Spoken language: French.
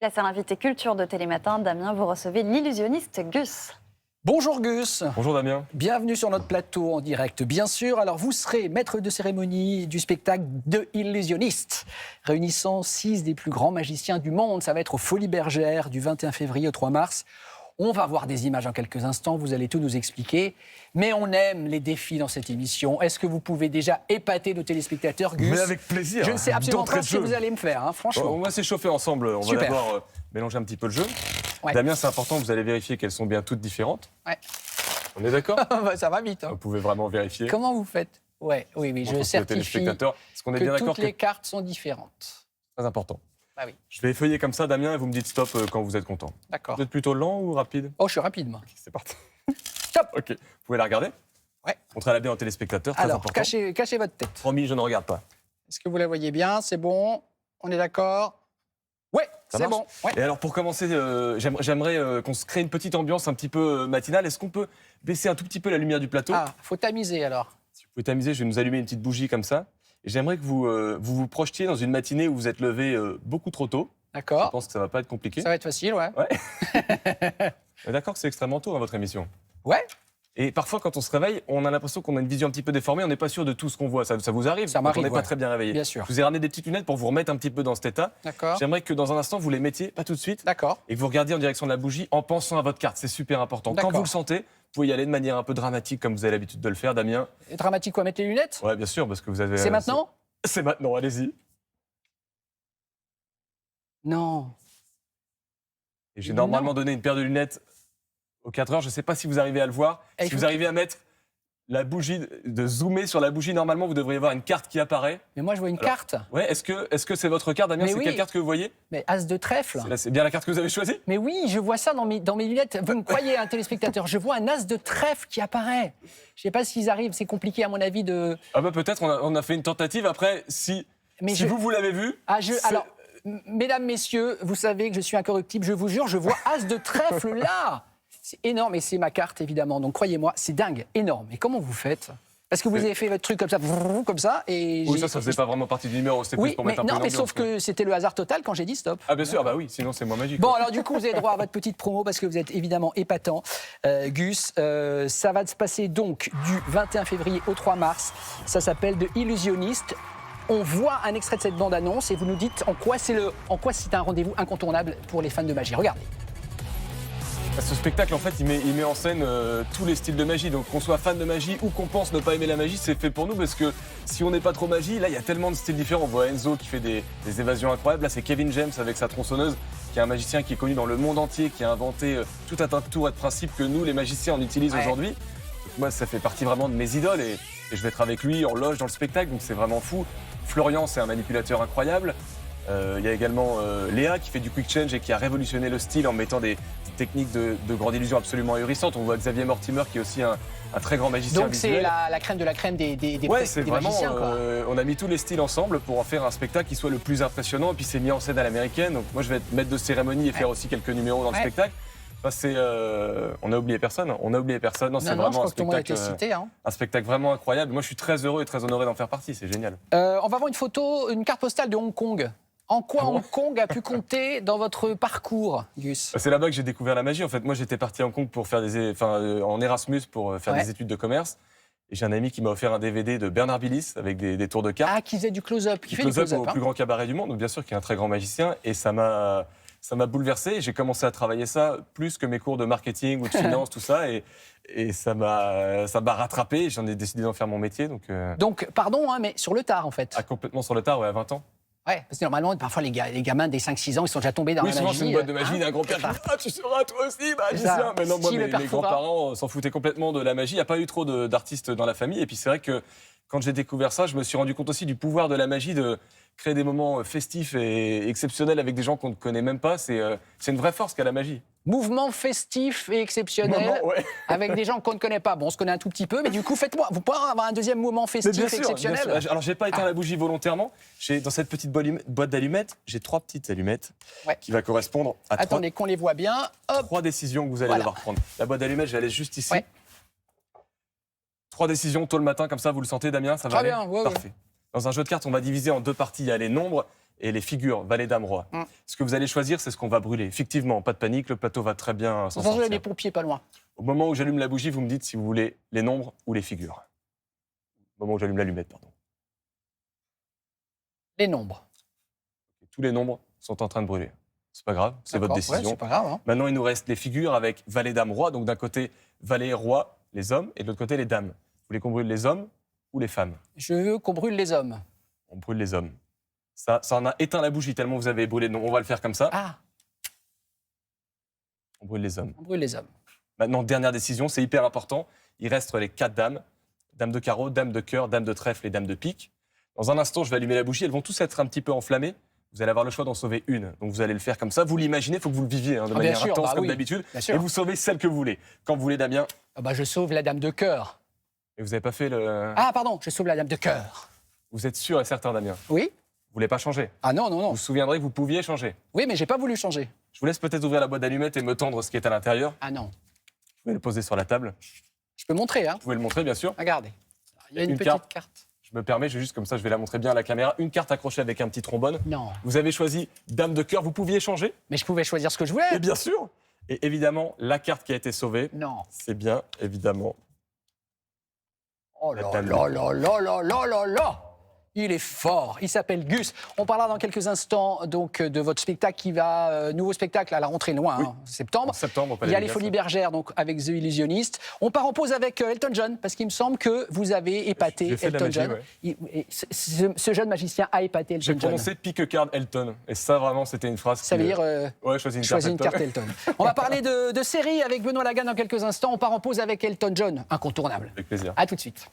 Place à l'invité culture de Télématin. Damien, vous recevez l'illusionniste Gus. Bonjour Gus. Bonjour Damien. Bienvenue sur notre plateau en direct, bien sûr. Alors vous serez maître de cérémonie du spectacle de Illusionniste, réunissant 6 des plus grands magiciens du monde. Ça va être aux Folies Bergères du 21 février au 3 mars. On va voir des images en quelques instants, vous allez tout nous expliquer. Mais on aime les défis dans cette émission. Est-ce que vous pouvez déjà épater nos téléspectateurs, Gus? Mais avec plaisir. Je ne sais absolument D'entrée pas de ce que jeu. vous allez me faire, hein, franchement. On va s'échauffer ensemble. On Super. va d'abord mélanger un petit peu le jeu. Ouais. Damien, c'est important, vous allez vérifier qu'elles sont bien toutes différentes. Ouais. On est d'accord? Ça va vite. Hein. Vous pouvez vraiment vérifier. Comment vous faites? Oui, En je tant que certifie téléspectateur. Est-ce qu'on est que bien d'accord toutes les cartes sont différentes. Très important. Ah oui, Je vais effeuiller comme ça, Damien, et vous me dites stop quand vous êtes content. d'accord. Vous êtes plutôt lent ou rapide? Oh, je suis rapide, moi. C'est parti. Stop. Ok. Vous pouvez la regarder? Ouais. Montrez-la bien aux téléspectateurs, très Alors, important. cachez votre tête. Promis, je ne regarde pas. Est-ce que vous la voyez bien? C'est bon? On est d'accord? Ouais, Ça c'est marche bon. Ouais. Et alors pour commencer, j'aimerais qu'on se crée une petite ambiance un petit peu matinale. Est-ce qu'on peut baisser un tout petit peu la lumière du plateau? Ah, faut tamiser alors. Si vous pouvez t'amuser, je vais nous allumer une petite bougie comme ça. Et j'aimerais que vous projetiez dans une matinée où vous êtes levé beaucoup trop tôt. Je D'accord. pense que ça va pas être compliqué. Ça va être facile, ouais. D'accord, c'est extrêmement tôt, hein, votre émission. Ouais, Et parfois, quand on se réveille, on a l'impression qu'on a une vision un petit peu déformée. On n'est pas sûr de tout ce qu'on voit. Ça vous arrive Ça quand m'arrive, on n'est pas ouais. très bien réveillé. bien sûr. Je vous ai ramené des petites lunettes pour vous remettre un petit peu dans cet état. D'accord. J'aimerais que dans un instant, vous les mettiez, pas tout de suite, D'accord. et que vous regardiez en direction de la bougie en pensant à votre carte. C'est super important. Quand D'accord. vous le sentez, vous pouvez y aller de manière un peu dramatique, comme vous avez l'habitude de le faire, Damien. Et dramatique quoi, mettre les lunettes? Ouais, bien sûr, parce que vous avez. C'est maintenant? C'est maintenant, allez-y. Non. Et j'ai Non. normalement donné une paire de lunettes aux 4 heures. Je ne sais pas si vous arrivez à le voir. Et il Si faut vous arrivez à mettre la bougie, de zoomer sur la bougie, normalement, vous devriez voir une carte qui apparaît. Mais moi, je vois une Alors, carte. Ouais, est-ce que c'est votre carte, Damien? Mais C'est oui. quelle carte que vous voyez? Mais as de trèfle. C'est bien la carte que vous avez choisie? Mais oui, je vois ça dans mes lunettes. Vous me croyez, un téléspectateur? Je vois un as de trèfle qui apparaît. Je ne sais pas s'ils arrivent. C'est compliqué, à mon avis, de. Ah bah peut-être, on a fait une tentative. Après, si Mais vous l'avez vu... Ah, c'est- alors, mesdames, messieurs, vous savez que je suis incorruptible, je vous jure, je vois as de trèfle là. C'est énorme et c'est ma carte, évidemment. Donc, croyez-moi, c'est dingue, énorme. Et comment vous faites? Parce que vous avez fait votre truc comme ça, et Oui, ça faisait pas vraiment partie du numéro, c'était Oui, plus pour mais mettre un peu non, mais l'ambiance, sauf que c'était le hasard total quand j'ai dit stop. Ah bien sûr, bah oui, sinon c'est moins magique. Bon, alors du coup, vous avez droit à votre petite promo parce que vous êtes évidemment épatant, Gus. Ça va se passer donc du 21 février au 3 mars. Ça s'appelle de Illusionniste. On voit un extrait de cette bande-annonce et vous nous dites en quoi c'est un rendez-vous incontournable pour les fans de magie. Regardez. Ce spectacle, en fait, il met en scène tous les styles de magie. Donc qu'on soit fan de magie ou qu'on pense ne pas aimer la magie, c'est fait pour nous parce que si on n'est pas trop magie, là, il y a tellement de styles différents. On voit Enzo qui fait des évasions incroyables. Là, c'est Kevin James avec sa tronçonneuse, qui est un magicien qui est connu dans le monde entier, qui a inventé tout un tas de tours et de principes que nous, les magiciens, on utilise aujourd'hui. Donc moi, ça fait partie vraiment de mes idoles et je vais être avec lui en loge dans le spectacle, donc c'est vraiment fou. Florian, c'est un manipulateur incroyable. Il y a également Léa qui fait du quick change et qui a révolutionné le style en mettant des techniques de grande illusion absolument ahurissantes. On voit Xavier Mortimer qui est aussi un très grand magicien Donc c'est visuel. la crème de la crème des Ouais, c'est vraiment. magiciens, quoi. On a mis tous les styles ensemble pour en faire un spectacle qui soit le plus impressionnant. Et puis c'est mis en scène à l'américaine. Donc moi je vais être maître de cérémonie et faire aussi quelques numéros dans le Ouais. spectacle. Enfin, on a oublié personne. On a oublié personne. Non, c'est Non, je vraiment crois que tout le monde a été spectacle, cité. Hein. un spectacle vraiment incroyable. Moi je suis très heureux et très honoré d'en faire partie. C'est génial. On va voir une photo, une carte postale de Hong Kong. En quoi Ah bon Hong Kong a pu compter dans votre parcours, Gus? C'est là-bas que j'ai découvert la magie. En fait, moi, j'étais parti à Hong Kong pour faire en Erasmus pour faire Ouais. des études de commerce. Et j'ai un ami qui m'a offert un DVD de Bernard Billis avec des tours de cartes. Ah, qui faisait du close-up, qui fait du Close-up close-up. au plus grand cabaret du monde, donc bien sûr, qui est un très grand magicien. Et ça m'a bouleversé. J'ai commencé à travailler ça plus que mes cours de marketing ou de finance, tout ça. Et ça m'a rattrapé. J'en ai décidé d'en faire mon métier. Donc, Donc, pardon, hein, mais sur le tard, en fait. complètement sur le tard, ouais, à 20 ans. Ouais, parce que normalement, parfois, les gamins des 5-6 ans, ils sont déjà tombés dans Oui, la souvent, magie. c'est une boîte de magie hein. d'un grand-père qui dit « Ah, tu seras toi aussi ça. magicien !» Maintenant, moi, Si le mes père Fouras. grands-parents s'en foutaient complètement de la magie. Il n'y a pas eu trop d'artistes dans la famille. Et puis, c'est vrai que quand j'ai découvert ça, je me suis rendu compte aussi du pouvoir de la magie, de créer des moments festifs et exceptionnels avec des gens qu'on ne connaît même pas. C'est une vraie force qu'a la magie. Mouvement festif et exceptionnel, Moment, ouais. avec des gens qu'on ne connaît pas. Bon, on se connaît un tout petit peu, mais du coup, faites-moi. Vous pouvez avoir un deuxième moment Mais festif bien et sûr, exceptionnel. bien sûr. Alors, j'ai pas éteint la bougie volontairement. Dans cette petite boîte d'allumettes, j'ai 3 petites allumettes Ouais. qui va correspondre à Attendez qu'on les voit bien. Hop. 3 décisions que vous allez Voilà. devoir prendre. La boîte d'allumettes, je la laisse juste ici. Ouais. 3 décisions tôt le matin, comme ça, vous le sentez, Damien, ça va Très aller bien, ouais, ouais. Parfait. Dans un jeu de cartes, on va diviser en 2 parties. Il y a les nombres et les figures, valet, dame, roi. Ce que vous allez choisir, c'est ce qu'on va brûler. Effectivement, pas de panique, le plateau va très bien s'en Attention, il y a sortir. des pompiers pas loin. Au moment où j'allume la bougie, vous me dites si vous voulez les nombres ou les figures. Au moment où j'allume l'allumette, pardon. Les nombres. Tous les nombres sont en train de brûler. C'est pas grave, c'est votre D'accord, ouais, décision. c'est pas grave. Hein. Maintenant, il nous reste les figures avec valet, dame, roi. Donc d'un côté, valet, roi, les hommes, et de l'autre côté, les dames. Vous voulez qu'on brûle les hommes ou les femmes? Je veux qu'on brûle les hommes. On brûle les hommes. Ça en a éteint la bougie tellement vous avez brûlé. Donc on va le faire comme ça. Ah, On brûle les hommes. on brûle les hommes. Maintenant, dernière décision, c'est hyper important. Il reste les 4 dames. Dame de carreau, dame de cœur, dame de trèfle et dame de pique. Dans un instant, je vais allumer la bougie. Elles vont tous être un petit peu enflammées. Vous allez avoir le choix d'en sauver une. Donc vous allez le faire comme ça. Vous l'imaginez, il faut que vous le viviez de bien manière sûr, intense bah comme oui, d'habitude. bien sûr. Et vous sauvez celle que vous voulez. Quand vous voulez, Damien. Ah bah, je sauve la dame de cœur. Et vous n'avez pas fait le... Ah, pardon, je sauve la dame de cœur. Vous êtes sûr et certain, Damien. Oui? Vous voulez pas changer. Ah non, non, Vous non. vous souviendrez que vous pouviez changer. Oui, mais j'ai pas voulu changer. Je vous laisse peut-être ouvrir la boîte d'allumettes et me tendre ce qui est à l'intérieur. Ah non. Vous pouvez le poser sur la table. Je peux montrer, hein. Vous pouvez le montrer, bien sûr. Regardez. Il y a une Une petite carte. Je me permets, je vais juste comme ça, je vais la montrer bien à la caméra. Une carte accrochée avec un petit trombone. Non. Vous avez choisi dame de cœur. Vous pouviez changer. Mais je pouvais choisir ce que je Et voulais. bien sûr. Et évidemment, la carte qui a été sauvée, Non. c'est bien évidemment. Oh La là dame là de là là là là là là. Il est fort, il s'appelle Gus. On parlera dans quelques instants donc de votre spectacle qui va, nouveau spectacle à la rentrée loin, Oui. septembre. En septembre, au Palais Il y a des les Glaces. Folies Bergères donc avec The Illusionist. On part en pause avec Elton John parce qu'il me semble que vous avez épaté J'ai fait de la Elton magie, John. ouais. Et ce jeune magicien a épaté J'ai Elton John. prononcé pick card Elton. Et ça, vraiment, c'était une phrase Ça qui, veut dire ouais, choisis une choisis une carte carte Elton. Elton. On va parler de séries avec Benoît Lagarde dans quelques instants. On part en pause avec Elton John, incontournable. Avec plaisir. À tout de suite.